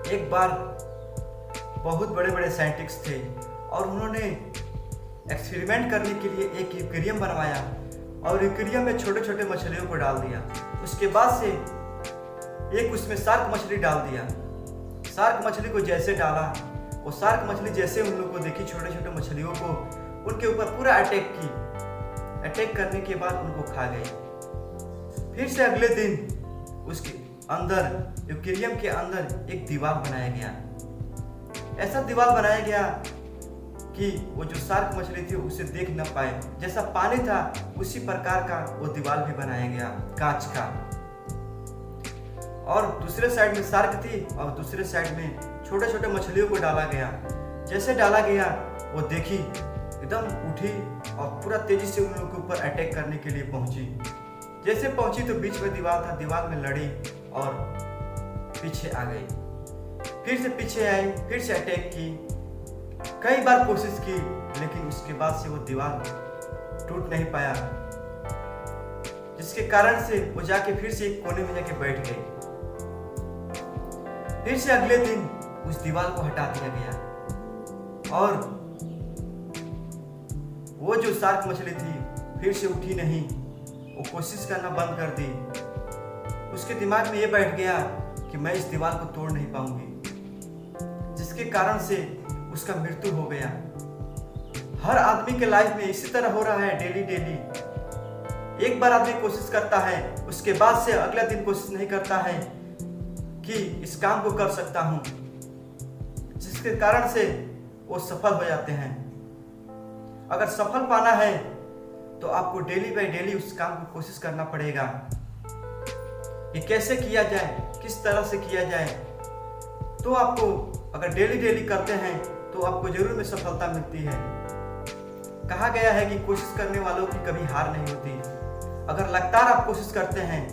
एक बार बहुत बड़े बड़े साइंटिस्ट थे और उन्होंने एक्सपेरिमेंट करने के लिए एक एक्वेरियम बनवाया और एक्वेरियम में छोटे छोटे मछलियों को डाल दिया। उसके बाद से एक उसमें शार्क मछली डाल दिया। शार्क मछली को जैसे डाला, वो शार्क मछली जैसे उन लोगों को देखी, छोटे छोटे मछलियों को उनके ऊपर पूरा अटैक की। अटैक करने के बाद उनको खा गई। फिर से अगले दिन उसके अंदर, एक्वेरियम के अंदर एक दीवार बनाया गया। ऐसा दीवार बनाया गया कि वो जो शार्क मछली थी उसे देख न पाए। जैसा पानी था उसी प्रकार का वो दीवार भी बनाया गया, कांच का। और दूसरे साइड में शार्क थी और दूसरे साइड में छोटे छोटे मछलियों को डाला गया। जैसे डाला गया वो देखी, एकदम उठी और पूरा तेजी से उन लोगों के ऊपर अटैक करने के लिए पहुंची। जैसे पहुंची तो बीच में दीवार था, दीवार में लड़ी और पीछे आ गई। फिर से पीछे आई, फिर से अटैक की। कई बार कोशिश की लेकिन उसके बाद से वो दीवार टूट नहीं पाया, जिसके कारण से वो जाके फिर से एक कोने में जाके बैठ गई। फिर से अगले दिन उस दीवार को हटा दिया गया और वो जो शार्क मछली थी फिर से उठी नहीं, वो कोशिश करना बंद कर दी। उसके दिमाग में ये बैठ गया कि मैं इस दीवार को तोड़ नहीं पाऊंगी, जिसके कारण से उसका मृत्यु हो गया। हर आदमी के लाइफ में इसी तरह हो रहा है, डेली डेली। एक बार आदमी कोशिश करता है, उसके बाद से अगला दिन कोशिश नहीं करता है कि इस काम को कर सकता हूं, जिसके कारण से वो सफल हो जाते हैं। अगर सफल पाना है तो आपको डेली बाय डेली उस काम को कोशिश करना पड़ेगा। ये कैसे किया जाए, किस तरह से किया जाए, तो आपको अगर डेली डेली करते हैं तो आपको जरूर में सफलता मिलती है। कहा गया है कि कोशिश करने वालों की कभी हार नहीं होती। अगर लगातार आप कोशिश करते हैं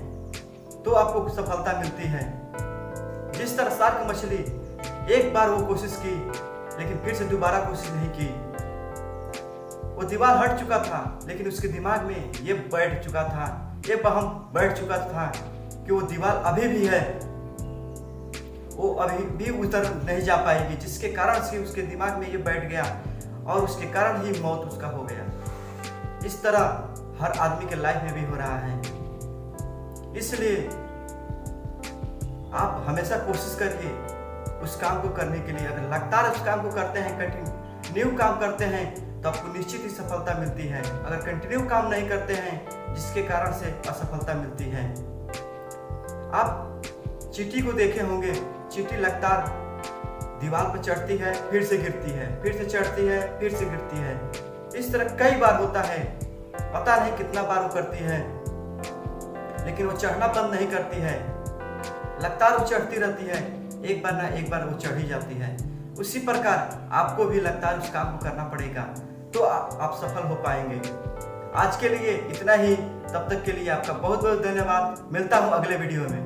तो आपको सफलता मिलती है। जिस तरह शार्क मछली एक बार वो कोशिश की लेकिन फिर से दोबारा कोशिश नहीं की। वो दीवार हट चुका था लेकिन उसके दिमाग में ये बैठ चुका था, ये वहम बैठ चुका था कि वो दीवार अभी भी है, वो अभी भी उतर नहीं जा पाएगी, जिसके कारण से उसके दिमाग में ये बैठ गया और उसके कारण ही मौत उसका हो गया। इस तरह हर आदमी के लाइफ में भी हो रहा है। इसलिए आप हमेशा कोशिश करिए उस काम को करने के लिए। अगर लगातार उस काम को करते हैं, कंटिन्यू काम करते हैं, तो आपको निश्चित ही सफलता मिलती है। अगर कंटिन्यू काम नहीं करते हैं, जिसके कारण से असफलता मिलती है। आप चींटी को देखे होंगे, चींटी लगातार दीवार पर चढ़ती है, फिर से गिरती है, फिर से चढ़ती है, फिर से गिरती है। इस तरह कई बार होता है, पता नहीं कितना बार वो करती है, लेकिन वो चढ़ना बंद नहीं करती है। लगातार वो चढ़ती रहती है, एक बार ना एक बार वो चढ़ ही जाती है। उसी प्रकार आपको भी लगातार उस काम को करना पड़ेगा, तो आप सफल हो पाएंगे। आज के लिए इतना ही। तब तक के लिए आपका बहुत बहुत धन्यवाद। मिलता हूँ अगले वीडियो में।